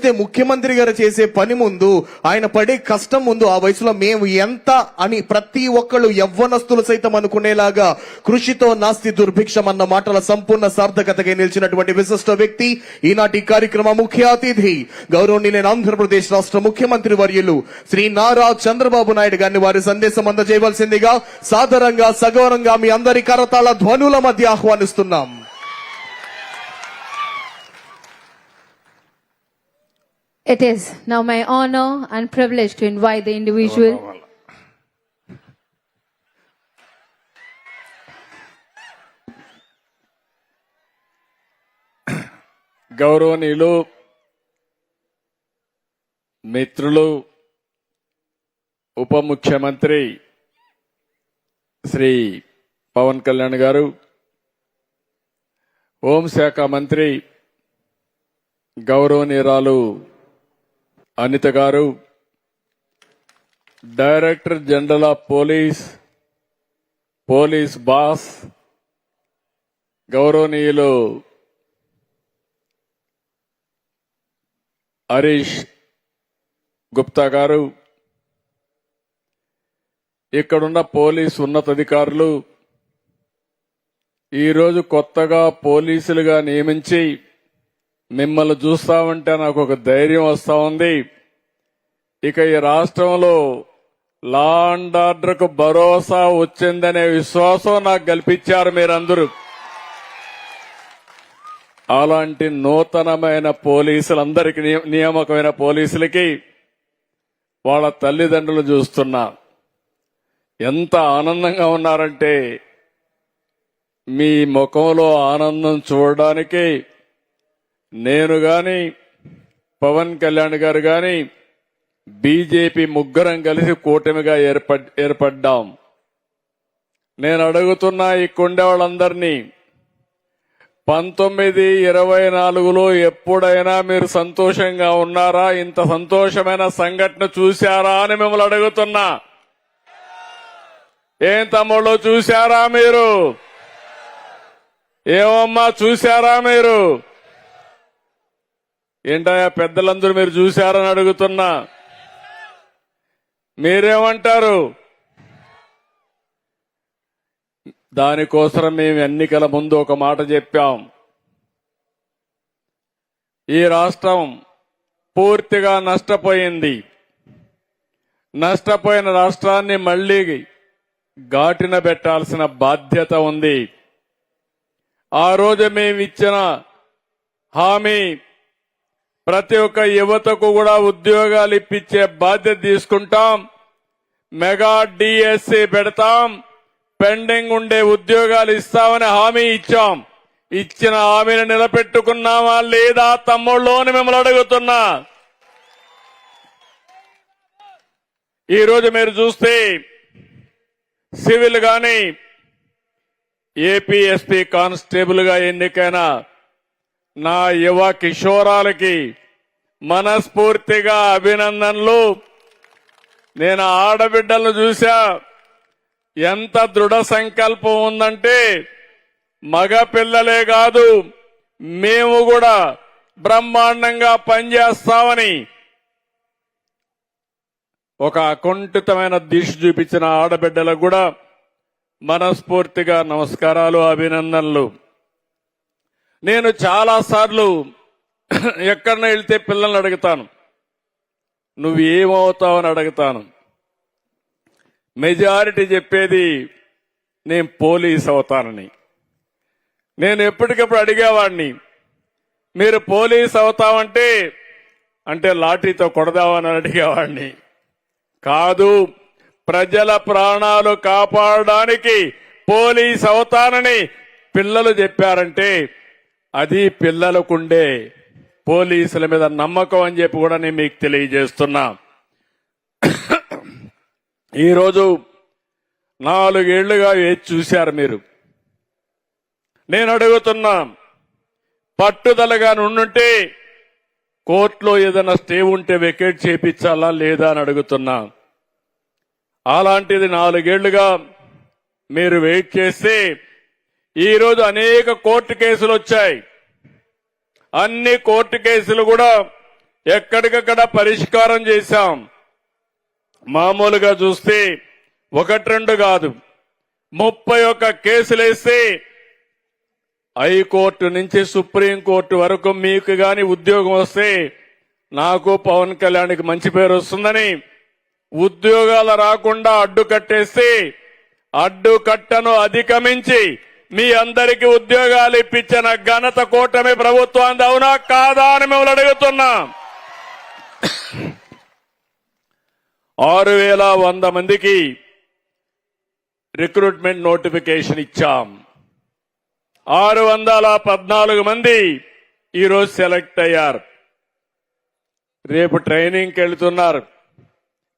చేసే ముఖ్యమంత్రి గారు చేసే పని ముందు, ఆయన పడే కష్టం ముందు, ఆ వయసులో మేము ఎంత అని ప్రతి ఒక్కళ్ళు యవ్వనస్తులు సైతం అనుకునేలాగా కృషితో నాస్తి దుర్భిక్షం అన్న మాటల సంపూర్ణ సార్థకతగా నిలిచినటువంటి విశిష్ట వ్యక్తి, ఈనాటి కార్యక్రమ ముఖ్య అతిథి, గౌరవనీయులైన ఆంధ్రప్రదేశ్ రాష్ట్ర ముఖ్యమంత్రి వర్యులు శ్రీ నారా చంద్రబాబు నాయుడు గారిని వారి సందేశం అందజేయవలసిందిగా సాదరంగా సగౌరవంగా మీ అందరి కరతాళ ధ్వనుల మధ్య ఆహ్వానిస్తున్నాం. It is now my honor and privilege to invite the individual. గౌరవనీయులు, మిత్రులు, ఉప ముఖ్యమంత్రి శ్రీ పవన్ కళ్యాణ్ గారు, హోంశాఖ మంత్రి గౌరవనీయురాలు అనిత గారు, director general of police boss గౌరవనీయులు హరీష్ గుప్తా గారు, ఇక్కడున్న పోలీస్ ఉన్నతాధికారులు, ఈరోజు కొత్తగా పోలీసులుగా నియమించి మిమ్మల్ని చూస్తా ఉంటే నాకు ఒక ధైర్యం వస్తా ఉంది. ఇక ఈ రాష్ట్రంలో లా అండ్ ఆర్డర్కు భరోసా వచ్చిందనే విశ్వాసం నాకు కల్పించారు మీరందరూ. అలాంటి నూతనమైన పోలీసులందరికీ, నియామకమైన పోలీసులకి వాళ్ళ తల్లిదండ్రులు చూస్తున్నా ఎంత ఆనందంగా ఉన్నారంటే, మీ ముఖంలో ఆనందం చూడడానికి నేను గాని, పవన్ కళ్యాణ్ గారు గాని, బీజేపీ ముగ్గురం కలిసి కూటమిగా ఏర్పడ్డాం. నేను అడుగుతున్నా ఈ కొండే వాళ్ళందరినీ, 1924లో ఎప్పుడైనా మీరు సంతోషంగా ఉన్నారా? ఇంత సంతోషమైన సంఘటన చూశారా అని మిమ్మల్ని అడుగుతున్నా. ఏం తమ్ముళ్ళు, చూశారా మీరు? ఏమమ్మా, చూశారా మీరు? ఏంటయ్యా పెద్దలందరూ మీరు చూశారని అడుగుతున్నా. మీరేమంటారు? దానికోసం మేము ఎన్నికల ముందు ఒక మాట చెప్పాం. ఈ రాష్ట్రం పూర్తిగా నష్టపోయింది. నష్టపోయిన రాష్ట్రాన్ని మళ్లీ ఘాటిన పెట్టాల్సిన బాధ్యత ఉంది. ఆ రోజు మేము ఇచ్చిన హామీ, ప్రతి ఒక్క యువతకు కూడా ఉద్యోగాలు ఇప్పించే బాధ్యత తీసుకుంటాం. మెగా డిఎస్సి పెడతాం, పెండింగ్ ఉండే ఉద్యోగాలు ఇస్తామని హామీ ఇచ్చాం. ఇచ్చిన హామీని నిలబెట్టుకున్నామా లేదా తమ్ముళ్ళు అని మిమ్మల్ని అడుగుతున్నా. ఈరోజు మీరు చూస్తే సివిల్ గాని, ఏపీఎస్పీ కానిస్టేబుల్ గా ఎన్నికైన నా యువ కిషోరాలకి మనస్ఫూర్తిగా అభినందనలు. నేను ఆడబిడ్డలను చూశా, ఎంత దృఢ సంకల్పం ఉందంటే, మగ పిల్లలే కాదు మేము కూడా బ్రహ్మాండంగా పనిచేస్తామని ఒక అకుంఠితమైన దీక్ష చూపించిన ఆడబిడ్డలకు కూడా మనస్ఫూర్తిగా నమస్కారాలు, అభినందనలు. నేను చాలా సార్లు ఎక్కడన్నా వెళ్తే పిల్లల్ని అడుగుతాను, నువ్వు ఏమవుతావని అడుగుతాను. మెజారిటీ చెప్పేది నేను పోలీస్ అవుతానని. నేను ఎప్పటికప్పుడు అడిగేవాడిని, మీరు పోలీస్ అవుతామంటే అంటే లాఠీతో కొడదామని అడిగేవాడిని. కాదు, ప్రజల ప్రాణాలు కాపాడడానికి పోలీస్ అవుతానని పిల్లలు చెప్పారంటే అది పిల్లలకుండే పోలీసుల మీద నమ్మకం అని చెప్పి కూడా నేను మీకు తెలియజేస్తున్నా. ఈరోజు 4 ఏళ్లుగా వేచి చూశారు మీరు. నేను అడుగుతున్నా, పట్టుదలగా నుండుంటే కోర్టులో ఏదైనా స్టే ఉంటే వెకేట్ చేయించాలా లేదా అని అడుగుతున్నా. అలాంటిది 4 ఏళ్లుగా మీరు వెయిట్ చేస్తే ఈరోజు అనేక కోర్టు కేసులు వచ్చాయి. అన్ని కోర్టు కేసులు కూడా ఎక్కడికక్కడ పరిష్కారం చేశాం. మామూలుగా చూస్తే 1-2 కాదు 31 కేసులేసి హైకోర్టు నుంచి సుప్రీంకోర్టు వరకు మీకు గాని ఉద్యోగం వస్తే నాకు పవన్ కళ్యాణ్కి మంచి పేరు వస్తుందని ఉద్యోగాలు రాకుండా అడ్డుకట్టేసి అడ్డుకట్టను అధిగమించి మీ అందరికీ ఉద్యోగాలు ఇప్పించిన ఘనత కూటమి ప్రభుత్వం అవునా కాదా అని మిమ్మల్ని అడుగుతున్నా. 6100 మందికి రిక్రూట్మెంట్ నోటిఫికేషన్ ఇచ్చాం. 614 మంది ఈరోజు సెలెక్ట్ అయ్యారు. రేపు ట్రైనింగ్కి వెళ్తున్నారు.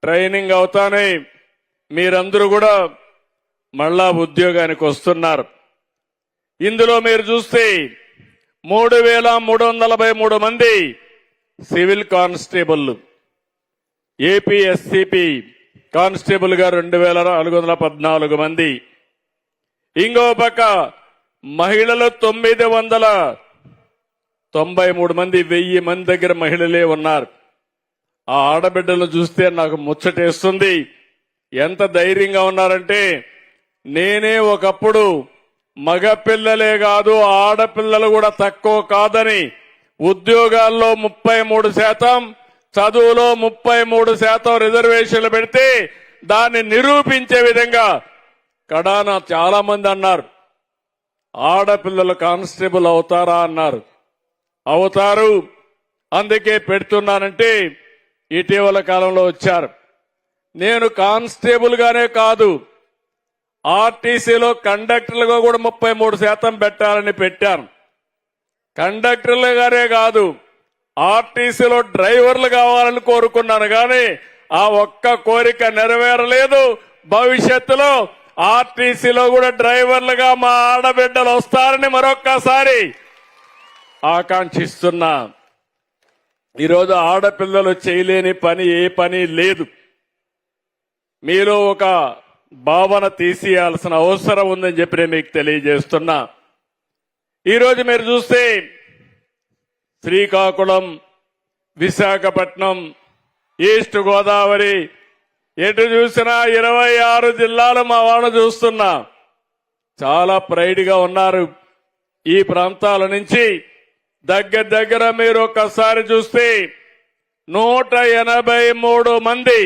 ట్రైనింగ్ అవుతానే మీరందరూ కూడా మళ్ళా ఉద్యోగానికి వస్తున్నారు. ఇందులో మీరు చూస్తే 3343 మంది సివిల్ కానిస్టేబుల్, ఏపీఎస్సిపి కానిస్టేబుల్ గా 2414 మంది, ఇంకో పక్క మహిళలు 993 మంది, 1000 మంది దగ్గర మహిళలే ఉన్నారు. ఆ ఆడబిడ్డలు చూస్తే నాకు ముచ్చటేస్తుంది. ఎంత ధైర్యంగా ఉన్నారంటే, నేనే ఒకప్పుడు మగపిల్లలే కాదు ఆడపిల్లలు కూడా తక్కువ కాదని ఉద్యోగాల్లో 33%, చదువులో 33% రిజర్వేషన్లు పెడితే దాన్ని నిరూపించే విధంగా కడాన చాలా మంది అన్నారు ఆడపిల్లలు కానిస్టేబుల్ అవుతారా అన్నారు. అవుతారు, అందుకే పెడుతున్నానంటే ఇటీవల కాలంలో వచ్చారు. నేను కానిస్టేబుల్ గానే కాదు ఆర్టీసీలో కండక్టర్లుగా కూడా 33% పెట్టాలని పెట్టాను. కండక్టర్లుగానే కాదు ఆర్టీసీలో డ్రైవర్లు కావాలని కోరుకున్నాను, కానీ ఆ ఒక్క కోరిక నెరవేరలేదు. భవిష్యత్తులో ఆర్టీసీలో కూడా డ్రైవర్లుగా మా ఆడబిడ్డలు వస్తారని మరొక్కసారి ఆకాంక్షిస్తున్నా. ఈరోజు ఆడపిల్లలు చేయలేని పని ఏ పని లేదు. మీలో ఒక భావన తీసేయాల్సిన అవసరం ఉందని చెప్పి నేను మీకు తెలియజేస్తున్నా. ఈరోజు మీరు చూస్తే శ్రీకాకుళం, విశాఖపట్నం, ఈస్ట్ గోదావరి, ఎటు చూసినా 26 జిల్లాలు మా వాళ్ళు చూస్తున్నా. చాలా ప్రైడ్ గా ఉన్నారు. ఈ ప్రాంతాల నుంచి దగ్గర మీరు ఒక్కసారి చూస్తే 183 మంది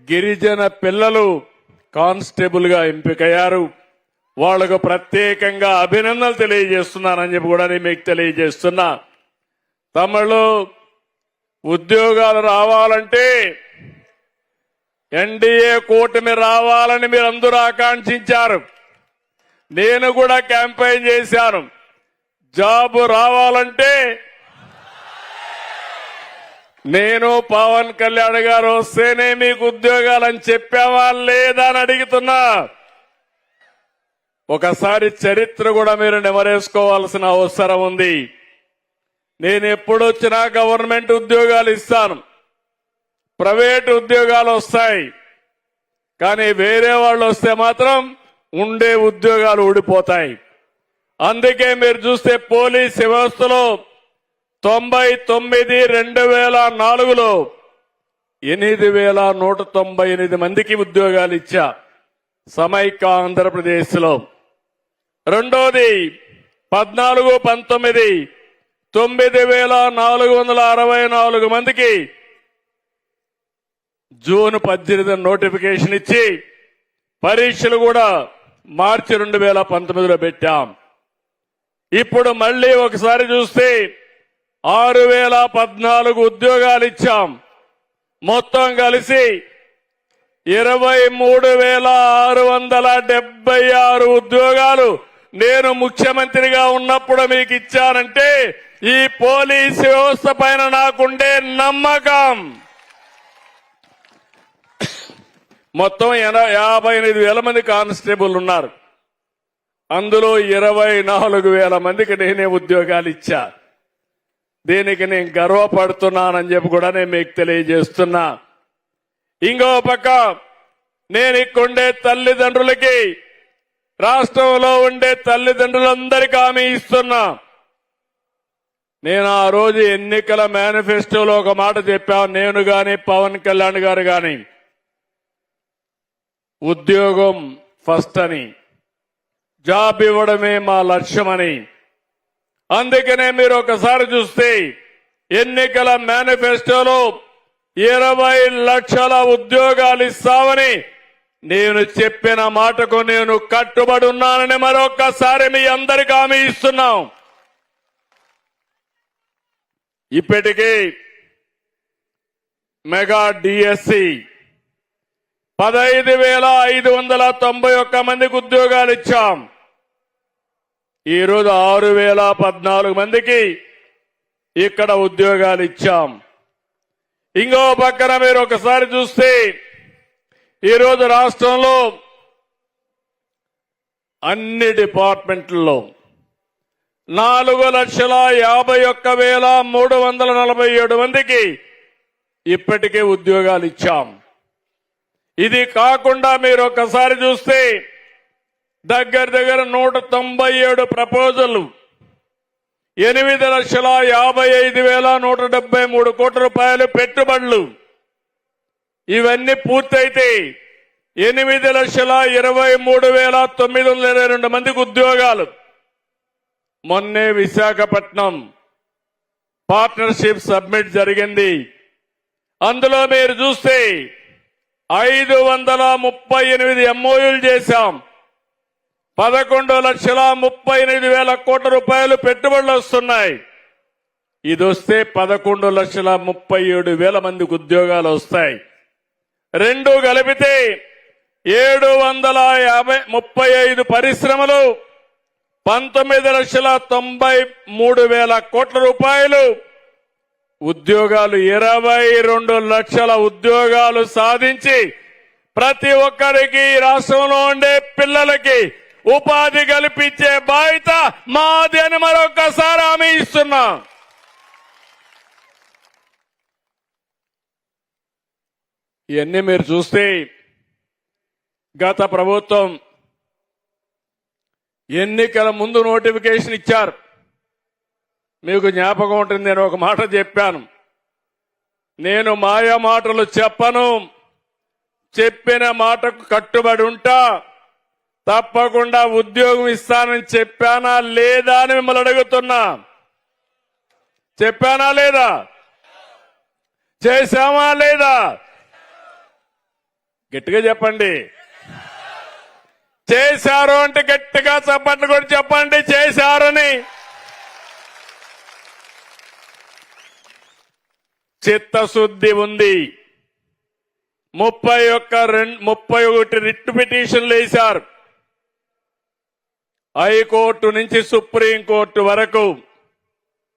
గిరిజన పిల్లలు కానిస్టేబుల్ గా ఎంపికయ్యారు. వాళ్లకు ప్రత్యేకంగా అభినందనలు తెలియజేస్తున్నానని చెప్పి కూడా నేను మీకు తెలియజేస్తున్నా. తమిళలో ఉద్యోగాలు రావాలంటే ఎన్డీఏ కూటమి రావాలని మీరందరూ ఆకాంక్షించారు. నేను కూడా క్యాంపెయిన్ చేశాను. జాబ్ రావాలంటే నేను పవన్ కళ్యాణ్ గారు వస్తేనే మీకు ఉద్యోగాలని చెప్పావా లేదా అని అడుగుతున్నా. ఒకసారి చరిత్ర కూడా మీరు నెమరేసుకోవాల్సిన అవసరం ఉంది. నేను ఎప్పుడొచ్చినా గవర్నమెంట్ ఉద్యోగాలు ఇస్తాను, ప్రైవేట్ ఉద్యోగాలు వస్తాయి, కానీ వేరే వాళ్ళు వస్తే మాత్రం ఉండే ఉద్యోగాలు ఊడిపోతాయి. అందుకే మీరు చూస్తే పోలీస్ వ్యవస్థలో 99 2004లో 8198 మందికి ఉద్యోగాలు ఇచ్చా సమైక్య ఆంధ్రప్రదేశ్ లో. రెండోది 14-19 9464 మందికి జూన్ 18 నోటిఫికేషన్ ఇచ్చి పరీక్షలు కూడా మార్చి 2019లో పెట్టాం. ఇప్పుడు మళ్లీ ఒకసారి చూస్తే 6014 ఉద్యోగాలు ఇచ్చాం. మొత్తం కలిసి 23676 ఉద్యోగాలు నేను ముఖ్యమంత్రిగా ఉన్నప్పుడు మీకు ఇచ్చానంటే ఈ పోలీసు వ్యవస్థ పైన నాకుండే నమ్మకం. మొత్తం 58,000 మంది కానిస్టేబుల్ ఉన్నారు. అందులో 24,000 మందికి నేనే ఉద్యోగాలు ఇచ్చా. దీనికి నేను గర్వపడుతున్నానని చెప్పి కూడా నేను మీకు తెలియజేస్తున్నా. ఇంకో పక్క నేను ఇక్కడుండే తల్లిదండ్రులకి, రాష్ట్రంలో ఉండే తల్లిదండ్రులందరికీ హామీ ఇస్తున్నా. నేను ఆ రోజు ఎన్నికల మేనిఫెస్టోలో ఒక మాట చెప్పాను. నేను గాని పవన్ కళ్యాణ్ గారు గాని ఉద్యోగం ఫస్ట్ అని, జాబ్ ఇవ్వడమే మా లక్ష్యమని. అందుకనే మీరు ఒకసారి చూస్తే ఎన్నికల మేనిఫెస్టోలో 20 లక్షల ఉద్యోగాలు ఇస్తామని నేను చెప్పిన మాటకు నేను కట్టుబడి ఉన్నానని మరొక్కసారి మీ అందరికీ హామీ ఇస్తున్నాం. ఇప్పటికీ మెగా డిఎస్సి 15,591 మందికి ఉద్యోగాలు ఇచ్చాం. ఈరోజు 6,014 మందికి ఇక్కడ ఉద్యోగాలు ఇచ్చాం. ఇంకో పక్కన మీరు ఒకసారి చూస్తే ఈరోజు రాష్ట్రంలో అన్ని డిపార్ట్మెంట్లలో 4,51,347 మందికి ఇప్పటికే ఉద్యోగాలు ఇచ్చాం. ఇది కాకుండా మీరు ఒకసారి చూస్తే దగ్గర 197 ప్రపోజల్, 8,55,173 కోట్ల రూపాయలు పెట్టుబడులు, ఇవన్నీ పూర్తయితే 8,23,922 మందికి ఉద్యోగాలు. మొన్నే విశాఖపట్నం పార్ట్నర్షిప్ సబ్మిట్ జరిగింది. అందులో మీరు చూస్తే 538 ఎంఓయూలు చేశాం. 11,38,000 కోట్ల రూపాయలు పెట్టుబడులు వస్తున్నాయి. ఇది వస్తే 11,37,000 మందికి ఉద్యోగాలు వస్తాయి. రెండు కలిపితే 735 పరిశ్రమలు, 19,93,000 కోట్ల రూపాయలు ఉద్యోగాలు, 22 లక్షల ఉద్యోగాలు సాధించి ప్రతి ఒక్కరికి రాష్ట్రంలో ఉండే పిల్లలకి ఉపాధి కల్పించే బాధ్యత మాది అని మరొకసారి హామీ ఇస్తున్నా. ఇవన్నీ మీరు చూస్తే గత ప్రభుత్వం ఎన్నికల ముందు నోటిఫికేషన్ ఇచ్చారు. మీకు జ్ఞాపకం ఉంటుంది, నేను ఒక మాట చెప్పాను. నేను మాయా మాటలు చెప్పను, చెప్పిన మాటకు కట్టుబడి ఉంటా. తప్పకుండా ఉద్యోగం ఇస్తానని చెప్పానా లేదా అని మిమ్మల్ని అడుగుతున్నా. చెప్పానా లేదా? చేశామా లేదా? గట్టిగా చెప్పండి. చేశారు అంటే గట్టిగా చప్పట్లు కూడా చెప్పండి చేశారని. చిత్తశుద్ధి ఉంది. 31 రిట్ పిటిషన్లు వేశారు. హైకోర్టు నుంచి సుప్రీంకోర్టు వరకు